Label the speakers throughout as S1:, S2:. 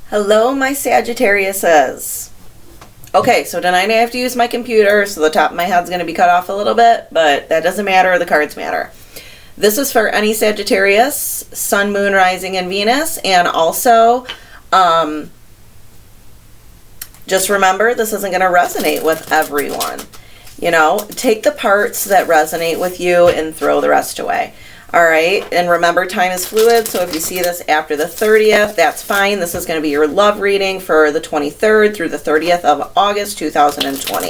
S1: Hello, my Sagittariuses. Okay, so tonight I have to use my computer, so the top of my head's going to be cut off a little bit, but that doesn't matter, the cards matter. This is for any Sagittarius, Sun, Moon, Rising, and Venus, and also, just remember, this isn't going to resonate with everyone. You know, take the parts that resonate with you and throw the rest away. All right, and remember, time is fluid, so if you see this after the 30th, that's fine. This is going to be your love reading for the 23rd through the 30th of August, 2020.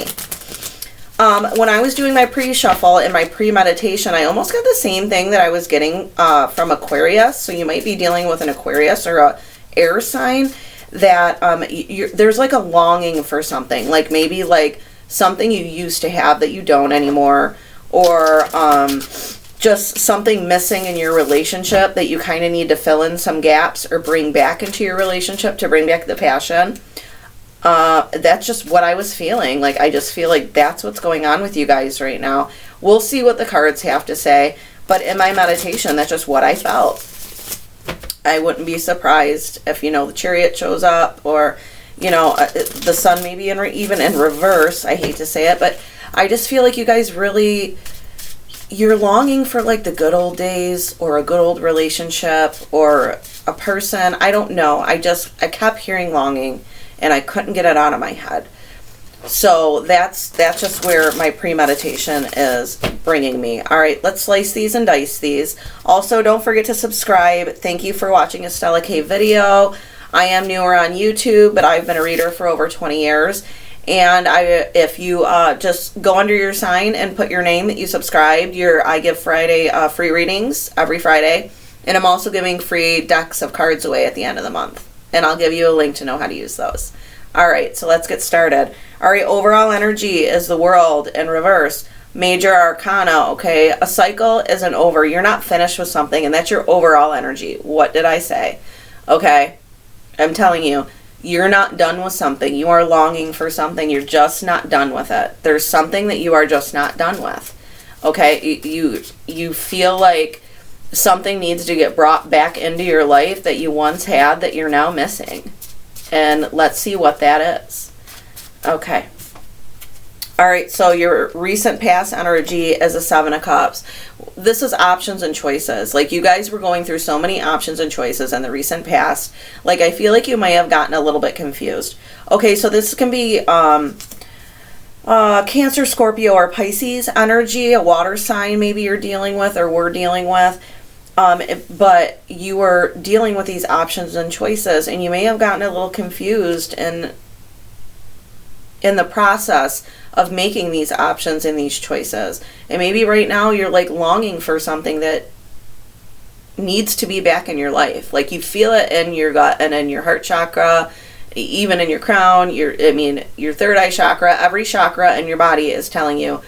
S1: When I was doing my pre-shuffle and my pre-meditation, I almost got the same thing that I was getting from Aquarius, so you might be dealing with an Aquarius or a air sign, that there's like a longing for something, like maybe like something you used to have that you don't anymore, or just something missing in your relationship that you kind of need to fill in some gaps or bring back into your relationship to bring back the passion. That's just what I was feeling. Like, I just feel like that's what's going on with you guys right now. We'll see what the cards have to say, but in my meditation, that's just what I felt. I wouldn't be surprised if, you know, the Chariot shows up, or, you know, the Sun maybe even in reverse. I hate to say it, but I just feel like you guys really, you're longing for like the good old days or a good old relationship or a person. I don't know. I kept hearing longing and I couldn't get it out of my head. So that's just where my premeditation is bringing me. All right, let's slice these and dice these. Also, don't forget to subscribe. Thank you for watching a Stella K video. I am newer on YouTube, but I've been a reader for over 20 years. And if you just go under your sign and put your name that you subscribed, I give Friday free readings every Friday. And I'm also giving free decks of cards away at the end of the month. And I'll give you a link to know how to use those. All right, so let's get started. All right, overall energy is the World in reverse. Major Arcana, okay? A cycle isn't over. You're not finished with something, and that's your overall energy. What did I say? Okay, I'm telling you. You're not done with something. You are longing for something. You're just not done with it. There's something that you are just not done with. Okay? You feel like something needs to get brought back into your life that you once had that you're now missing. And let's see what that is. Okay. All right, so your recent past energy is a Seven of Cups. This is options and choices. Like, you guys were going through so many options and choices in the recent past. Like, I feel like you might have gotten a little bit confused. Okay, so this can be Cancer, Scorpio, or Pisces energy, a water sign maybe you're dealing with or we're dealing with. But you were dealing with these options and choices, and you may have gotten a little confused in the process of making these options and these choices. And maybe right now you're like longing for something that needs to be back in your life. Like, you feel it in your gut and in your heart chakra, even in your crown, your third eye chakra. Every chakra in your body is telling you,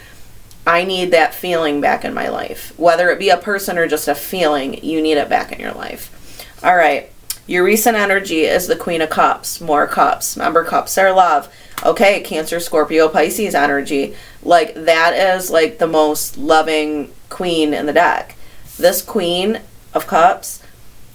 S1: I need that feeling back in my life. Whether it be a person or just a feeling, you need it back in your life. All right. Your recent energy is the Queen of Cups. More cups. Remember, cups are love. Okay, Cancer, Scorpio, Pisces energy. Like, that is like the most loving queen in the deck. This Queen of Cups,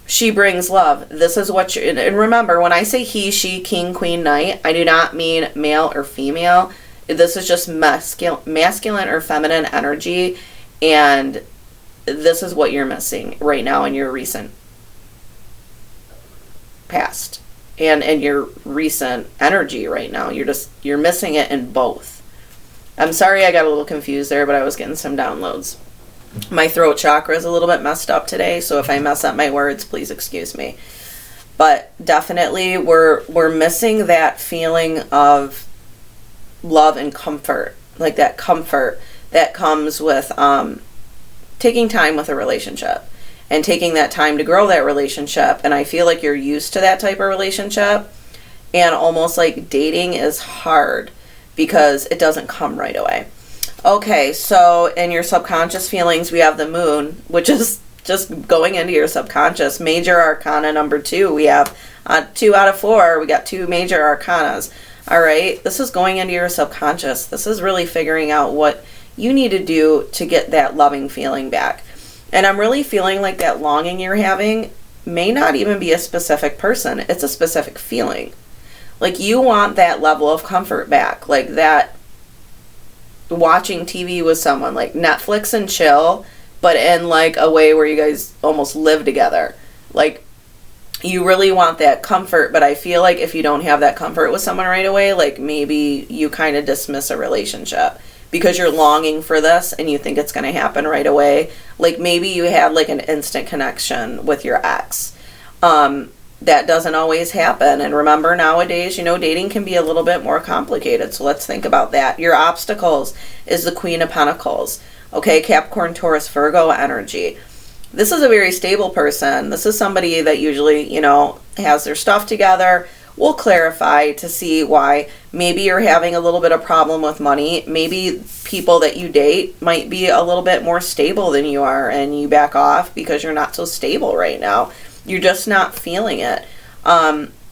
S1: she brings love. This is what and remember, when I say he, she, king, queen, knight, I do not mean male or female. This is just masculine or feminine energy, and this is what you're missing right now in your recent past and in your recent energy right now. You're missing it in both. I'm sorry I got a little confused there, but I was getting some downloads. My throat chakra is a little bit messed up today, so if I mess up my words, please excuse me. But definitely we're missing that feeling of love and comfort, like that comfort that comes with taking time with a relationship and taking that time to grow that relationship. And I feel like you're used to that type of relationship, and almost like dating is hard because it doesn't come right away. Okay, so in your subconscious feelings, we have the Moon, which is just going into your subconscious. Major Arcana number 2, we have 2 out of 4, we got 2 major arcanas. All right, this is going into your subconscious. This is really figuring out what you need to do to get that loving feeling back. And I'm really feeling like that longing you're having may not even be a specific person. It's a specific feeling. Like, you want that level of comfort back. Like, that watching TV with someone, like Netflix and chill, but in like a way where you guys almost live together. Like, you really want that comfort, but I feel like if you don't have that comfort with someone right away, like, maybe you kind of dismiss a relationship because you're longing for this and you think it's going to happen right away. Like, maybe you had like an instant connection with your ex. That doesn't always happen. And remember, nowadays, dating can be a little bit more complicated. So let's think about that. Your obstacles is the Queen of Pentacles. Okay, Capricorn, Taurus, Virgo energy. This is a very stable person. This is somebody that usually, has their stuff together. We'll clarify to see why. Maybe you're having a little bit of problem with money. Maybe people that you date might be a little bit more stable than you are, and you back off because you're not so stable right now. You're just not feeling it.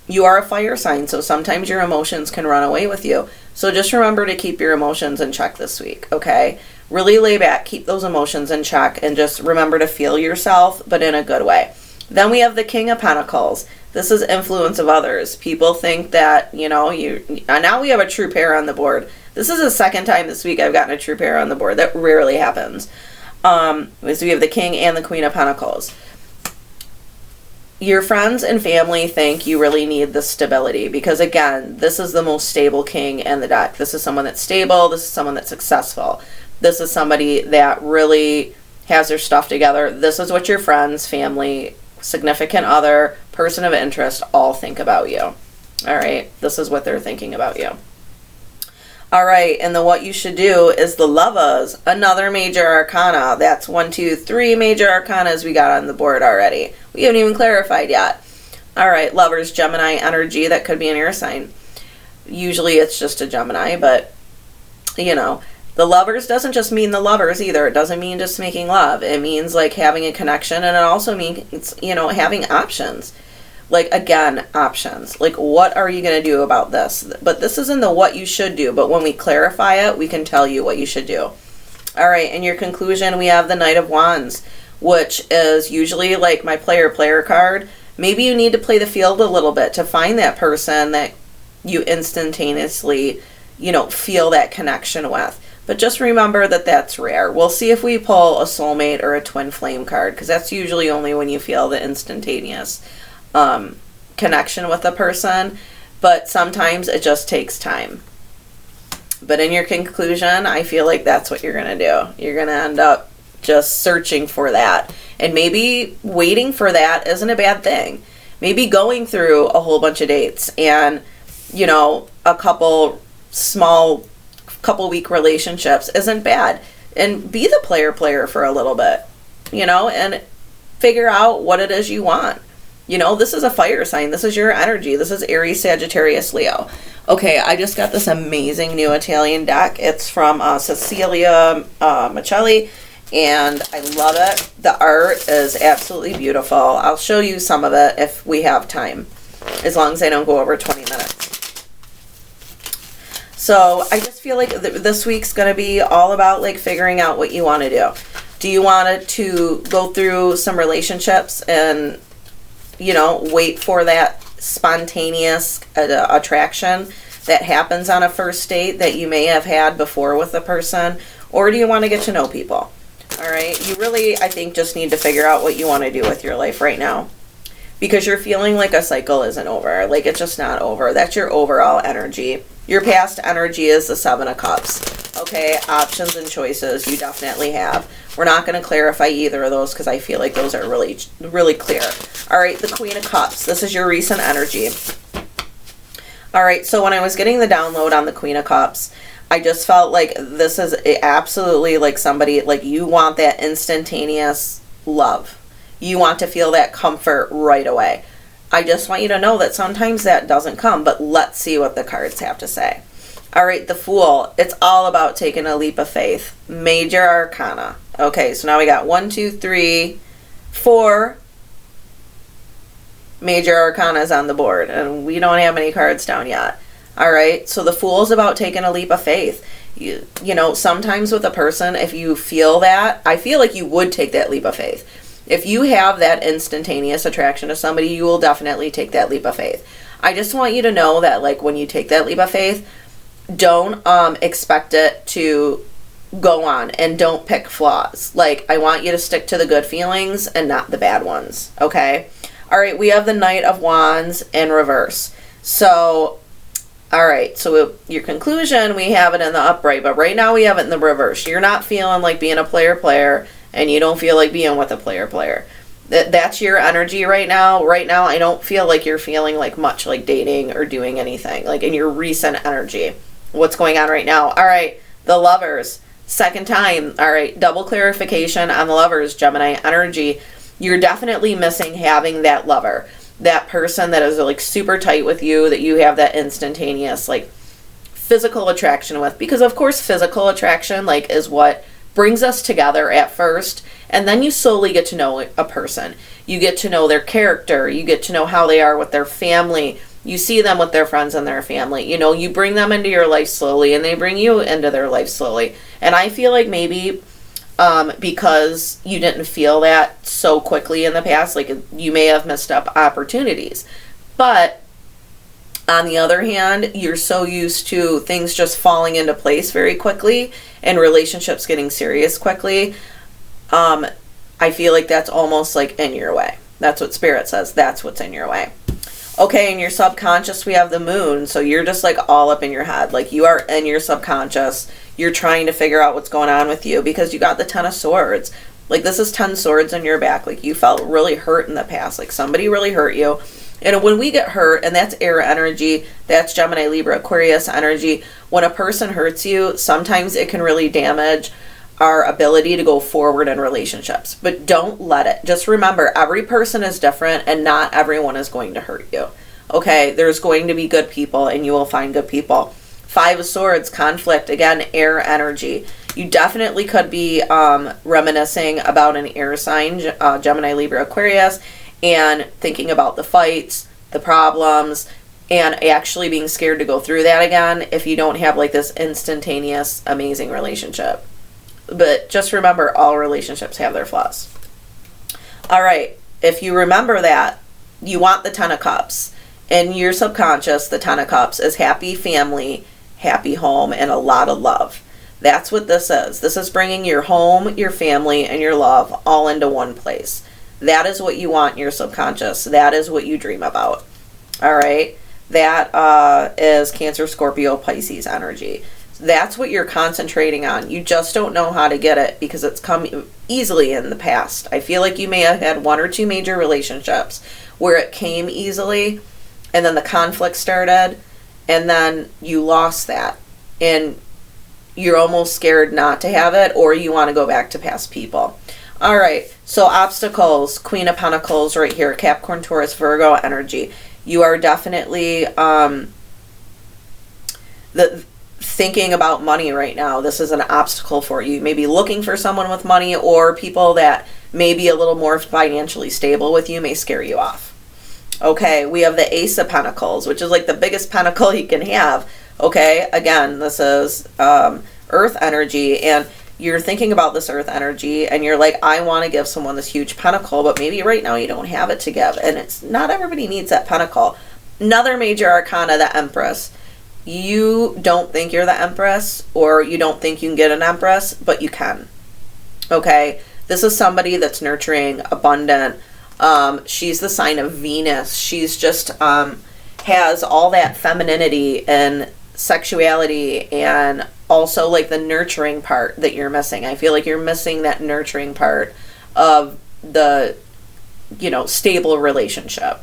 S1: You are a fire sign, so sometimes your emotions can run away with you. So just remember to keep your emotions in check this week, okay? Really lay back, keep those emotions in check, and just remember to feel yourself, but in a good way. Then we have the King of Pentacles. This is influence of others. People think that, now we have a true pair on the board. This is the second time this week I've gotten a true pair on the board. That rarely happens. So we have the King and the Queen of Pentacles. Your friends and family think you really need this stability because, again, this is the most stable king in the deck. This is someone that's stable. This is someone that's successful. This is somebody that really has their stuff together. This is what your friends, family, significant other, person of interest all think about you. All right? This is what they're thinking about you. All right, and the what you should do is the Lovers, another major arcana. That's 1, 2, 3 major arcanas we got on the board already. We haven't even clarified yet. All right, Lovers, Gemini energy. That could be an air sign. Usually it's just a Gemini, but, the Lovers doesn't just mean the lovers either. It doesn't mean just making love. It means, like, having a connection, and it also means, having options. Like, again, options. Like, what are you going to do about this? But this isn't the what you should do. But when we clarify it, we can tell you what you should do. All right, in your conclusion, we have the Knight of Wands, which is usually like my player card. Maybe you need to play the field a little bit to find that person that you instantaneously, feel that connection with. But just remember that that's rare. We'll see if we pull a soulmate or a twin flame card, because that's usually only when you feel the instantaneous connection with a person, but sometimes it just takes time. But in your conclusion, I feel like that's what you're going to do. You're going to end up just searching for that. And maybe waiting for that isn't a bad thing. Maybe going through a whole bunch of dates and, a couple week relationships isn't bad. And be the player for a little bit, and figure out what it is you want. This is a fire sign. This is your energy. This is Aries, Sagittarius, Leo. Okay, I just got this amazing new Italian deck. It's from Cecilia Michelli, and I love it. The art is absolutely beautiful. I'll show you some of it if we have time, as long as I don't go over 20 minutes. So I just feel like this week's going to be all about, like, figuring out what you want to do. Do you want to go through some relationships and wait for that spontaneous attraction that happens on a first date that you may have had before with a person? Or do you want to get to know people? All right. You really, I think, just need to figure out what you want to do with your life right now, because you're feeling like a cycle isn't over. Like, it's just not over. That's your overall energy. Your past energy is the 7 of Cups. Okay. Options and choices you definitely have. We're not going to clarify either of those because I feel like those are really, really clear. All right, the Queen of Cups. This is your recent energy. All right, so when I was getting the download on the Queen of Cups, I just felt like this is absolutely like somebody, like, you want that instantaneous love. You want to feel that comfort right away. I just want you to know that sometimes that doesn't come, but let's see what the cards have to say. All right, the Fool. It's all about taking a leap of faith. Major arcana. Okay, so now we got 1, 2, 3, 4 major arcanas on the board, and we don't have any cards down yet. All right, so the Fool is about taking a leap of faith. You know, sometimes with a person, if you feel that, I feel like you would take that leap of faith. if you have that instantaneous attraction to somebody, you will definitely take that leap of faith. I just want you to know that, like, when you take that leap of faith, don't expect it to go on, and don't pick flaws. Like, I want you to stick to the good feelings and not the bad ones, okay? All right, we have the Knight of Wands in reverse. So, all right, so your conclusion, we have it in the upright, but right now we have it in the reverse. You're not feeling like being a player, and you don't feel like being with a player. That's your energy right now. Right now, I don't feel like you're feeling like much like dating or doing anything, like in your recent energy. What's going on right now? All right, the Lovers. Second time. All right, double clarification on the Lovers, Gemini energy. You're definitely missing having that lover, that person that is like super tight with you, that you have that instantaneous like physical attraction with, because of course physical attraction like is what brings us together at first, and then you slowly get to know a person. You get to know their character, you get to know how they are with their family, you see them with their friends and their family, you know, you bring them into your life slowly and they bring you into their life slowly. And I feel like maybe because you didn't feel that so quickly in the past, like you may have missed up opportunities. But on the other hand, you're so used to things just falling into place very quickly and relationships getting serious quickly. I feel like that's almost like in your way. That's what Spirit says. That's what's in your way. Okay, in your subconscious, we have the Moon. So you're just like all up in your head. Like you are in your subconscious. You're trying to figure out what's going on with you because you got the Ten of Swords. Like this is 10 swords in your back. Like you felt really hurt in the past. Like somebody really hurt you. And when we get hurt, and that's air energy, that's Gemini, Libra, Aquarius energy. When a person hurts you, sometimes it can really damage our ability to go forward in relationships. But don't let it. Just remember, every person is different and not everyone is going to hurt you. Okay, there's going to be good people and you will find good people. 5 of Swords, conflict, again, air energy. You definitely could be reminiscing about an air sign, Gemini, Libra, Aquarius, and thinking about the fights, the problems, and actually being scared to go through that again if you don't have like this instantaneous, amazing relationship. But just remember, all relationships have their flaws. All right, if you remember that, you want the 10 of Cups. In your subconscious, the 10 of Cups is happy family, happy home, and a lot of love. That's what this is. This is bringing your home, your family, and your love all into one place. That is what you want in your subconscious. That is what you dream about. All right? That is Cancer, Scorpio, Pisces energy. That's what you're concentrating on. You just don't know how to get it because it's come easily in the past. I feel like you may have had 1 or 2 major relationships where it came easily and then the conflict started and then you lost that and you're almost scared not to have it, or you want to go back to past people. All right, so obstacles, Queen of Pentacles right here, Capricorn, Taurus, Virgo energy. You are definitely thinking about money right now. This is an obstacle for you. Maybe looking for someone with money, or people that may be a little more financially stable with you may scare you off. Okay, we have the Ace of Pentacles, which is like the biggest pentacle you can have. Okay, again, this is Earth energy, and you're thinking about this Earth energy and you're like, I want to give someone this huge pentacle, but maybe right now you don't have it to give, and it's not everybody needs that pentacle. Another major arcana, the Empress. You don't think you're the Empress, or you don't think you can get an Empress, but you can. Okay, this is somebody that's nurturing, abundant. She's the sign of Venus. She's just has all that femininity and sexuality, and also like the nurturing part that you're missing. I feel like you're missing that nurturing part of the, you know, stable relationship.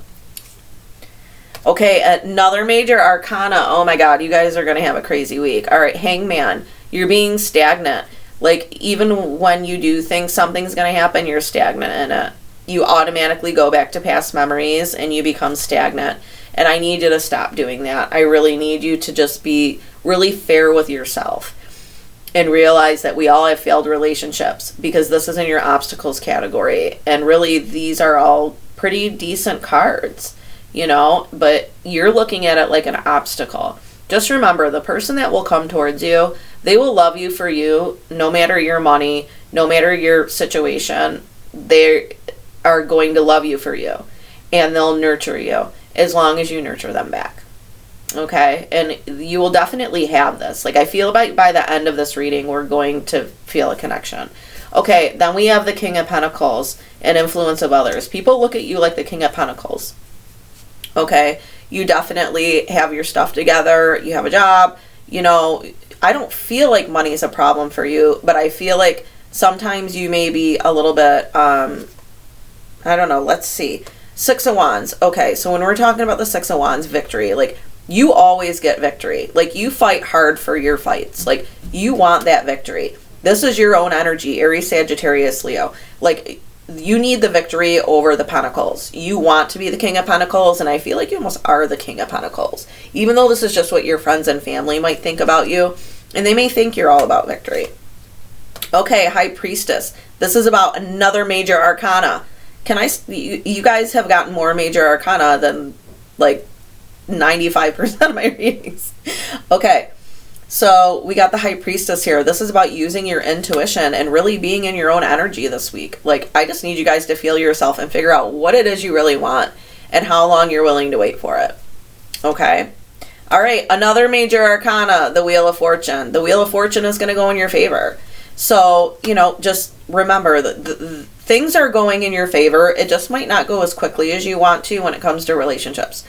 S1: Okay, another major arcana. Oh my God, you guys are going to have a crazy week. All right, Hangman. You're being stagnant. Like, even when you do think something's going to happen, you're stagnant in it. You automatically go back to past memories and you become stagnant. And I need you to stop doing that. I really need you to just be really fair with yourself and realize that we all have failed relationships, because this is in your obstacles category. And really, these are all pretty decent cards, you know, but you're looking at it like an obstacle. Just remember, the person that will come towards you, they will love you for you, no matter your money, no matter your situation. they are going to love you for you, and they'll nurture you as long as you nurture them back. Okay, and you will definitely have this. Like, I feel by the end of this reading, we're going to feel a connection. Okay, then we have the King of Pentacles and influence of others. People look at you like the King of Pentacles. Okay, you definitely have your stuff together. You have a job. You know, I don't feel like money is a problem for you, but I feel like sometimes you may be a little bit, I don't know, let's see. Six of Wands. Okay, so when we're talking about the Six of Wands, victory, like, you always get victory. Like, you fight hard for your fights. Like, you want that victory. This is your own energy, Aries, Sagittarius, Leo. Like, you need the victory over the Pentacles. You want to be the King of Pentacles, and I feel like you almost are the King of Pentacles. Even though this is just what your friends and family might think about you, and they may think you're all about victory. Okay, High Priestess. This is about another major arcana. You guys have gotten more major arcana than, like, 95% of my readings. Okay, so we got the High Priestess here. This is about using your intuition and really being in your own energy this week. Like, I just need you guys to feel yourself and figure out what it is you really want and how long you're willing to wait for it. Okay, all right, another major arcana, the Wheel of Fortune. The Wheel of Fortune is going to go in your favor. So, you know, just remember that the things are going in your favor. It just might not go as quickly as you want to when it comes to relationships.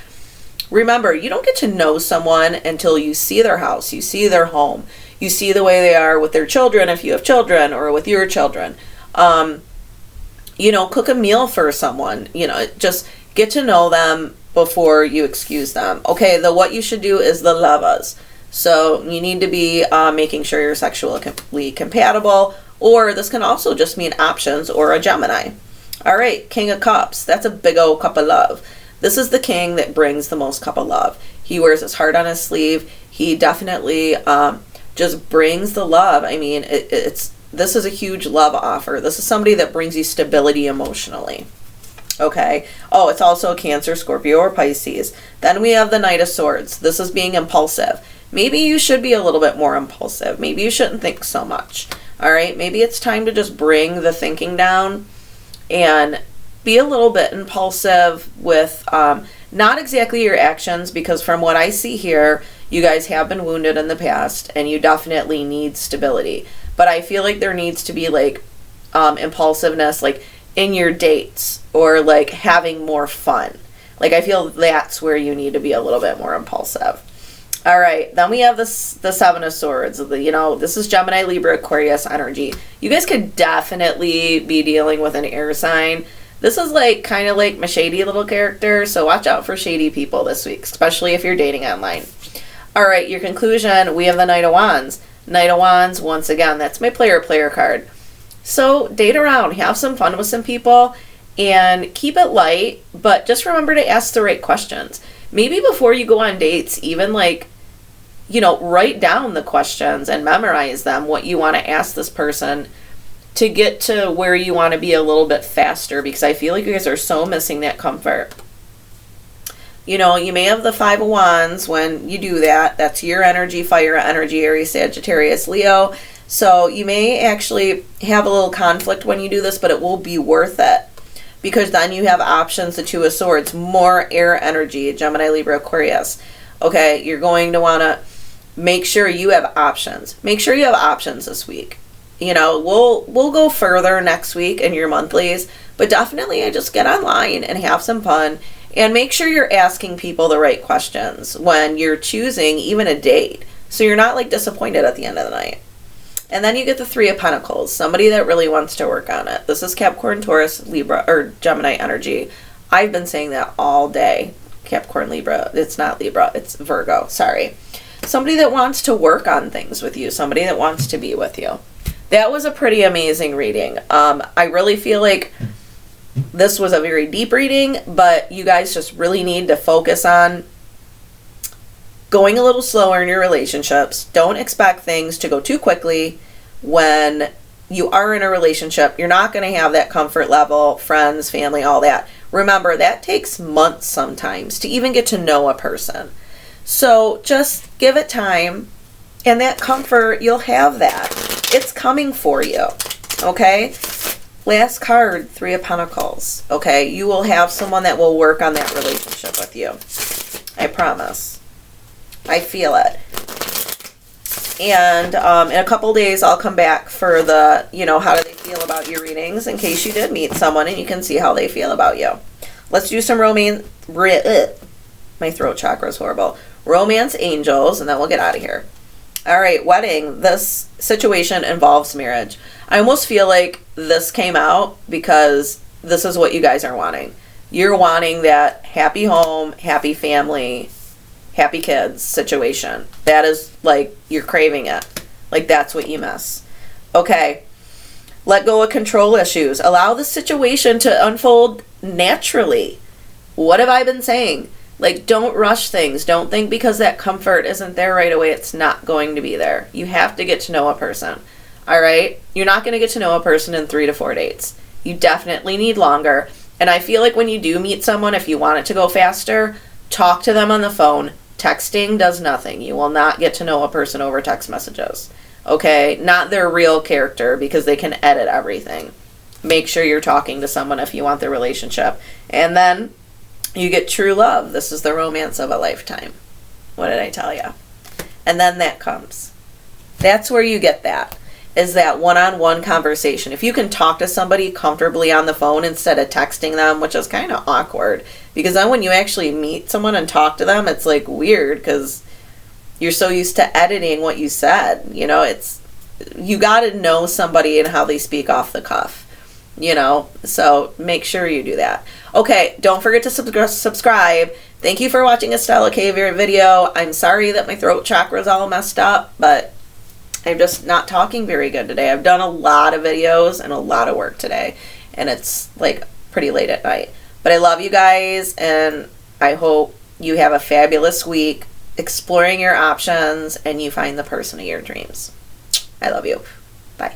S1: Remember, you don't get to know someone until you see their house, you see their home, you see the way they are with their children, if you have children, or with your children. You know, cook a meal for someone. You know, just get to know them before you excuse them. Okay, what you should do is the lovers. So you need to be making sure you're sexually compatible, or this can also just mean options or a Gemini. All right, King of Cups. That's a big old cup of love. This is the king that brings the most cup of love. He wears his heart on his sleeve. He definitely just brings the love. I mean, this is a huge love offer. This is somebody that brings you stability emotionally. Okay. Oh, it's also a Cancer, Scorpio, or Pisces. Then we have the Knight of Swords. This is being impulsive. Maybe you should be a little bit more impulsive. Maybe you shouldn't think so much. All right. Maybe it's time to just bring the thinking down and be a little bit impulsive with not exactly your actions, because from what I see here, you guys have been wounded in the past and you definitely need stability. But I feel like there needs to be like impulsiveness, like in your dates, or like having more fun. Like, I feel that's where you need to be a little bit more impulsive. All right, then we have the Seven of Swords. You know, this is Gemini, Libra, Aquarius energy. You guys could definitely be dealing with an air sign. This is like kind of like my shady little character, so watch out for shady people this week, especially if you're dating online. All right, your conclusion, we have the Knight of Wands. Knight of Wands, once again, that's my player card. So date around, have some fun with some people, and keep it light, but just remember to ask the right questions. Maybe before you go on dates, even like, you know, write down the questions and memorize them, what you want to ask this person, to get to where you want to be a little bit faster, because I feel like you guys are so missing that comfort. You know, you may have the Five of Wands when you do that. That's your energy, fire energy, Aries, Sagittarius, Leo. So you may actually have a little conflict when you do this, but it will be worth it, because then you have options, the Two of Swords, more air energy, Gemini, Libra, Aquarius. Okay, you're going to want to make sure you have options. Make sure you have options this week. You know, we'll go further next week in your monthlies, but definitely I just get online and have some fun, and make sure you're asking people the right questions when you're choosing even a date, so you're not like disappointed at the end of the night. And then you get the Three of Pentacles, somebody that really wants to work on it. This is Capricorn, Taurus, Libra, or Gemini energy. I've been saying that all day. Capricorn, Libra. It's not Libra, it's Virgo. Sorry. Somebody that wants to work on things with you, somebody that wants to be with you. That was a pretty amazing reading. I really feel like this was a very deep reading, but you guys just really need to focus on going a little slower in your relationships. Don't expect things to go too quickly when you are in a relationship. You're not going to have that comfort level, friends, family, all that. Remember, that takes months sometimes to even get to know a person. So just give it time, and that comfort, you'll have that. It's coming for you, okay? Last card, Three of Pentacles. Okay, you will have someone that will work on that relationship with you. I promise. I feel it. And in a couple days, I'll come back for the, how do they feel about your readings, in case you did meet someone and you can see how they feel about you. Let's do some romance. My throat chakra is horrible. Romance angels, and then we'll get out of here. All right, wedding. This situation involves marriage. I almost feel like this came out because this is what you guys are wanting. You're wanting that happy home, happy family, happy kids situation. That is like, you're craving it. Like, that's what you miss. Okay. Let go of control issues. Allow the situation to unfold naturally. What have I been saying? Like, don't rush things. Don't think because that comfort isn't there right away, it's not going to be there. You have to get to know a person. All right? You're not going to get to know a person in 3 to 4 dates. You definitely need longer. And I feel like when you do meet someone, if you want it to go faster, talk to them on the phone. Texting does nothing. You will not get to know a person over text messages. Okay? Not their real character, because they can edit everything. Make sure you're talking to someone if you want the relationship. And then you get true love. This is the romance of a lifetime. What did I tell you? And then that comes. That's where you get that. Is that one-on-one conversation. If you can talk to somebody comfortably on the phone instead of texting them, which is kind of awkward, because then when you actually meet someone and talk to them, it's like weird because you're so used to editing what you said. You got to know somebody and how they speak off the cuff. So make sure you do that. Okay, don't forget to subscribe. Thank you for watching a Stella K video. I'm sorry that my throat chakra is all messed up, but I'm just not talking very good today. I've done a lot of videos and a lot of work today, and it's like pretty late at night. But I love you guys, and I hope you have a fabulous week exploring your options and you find the person of your dreams. I love you. Bye.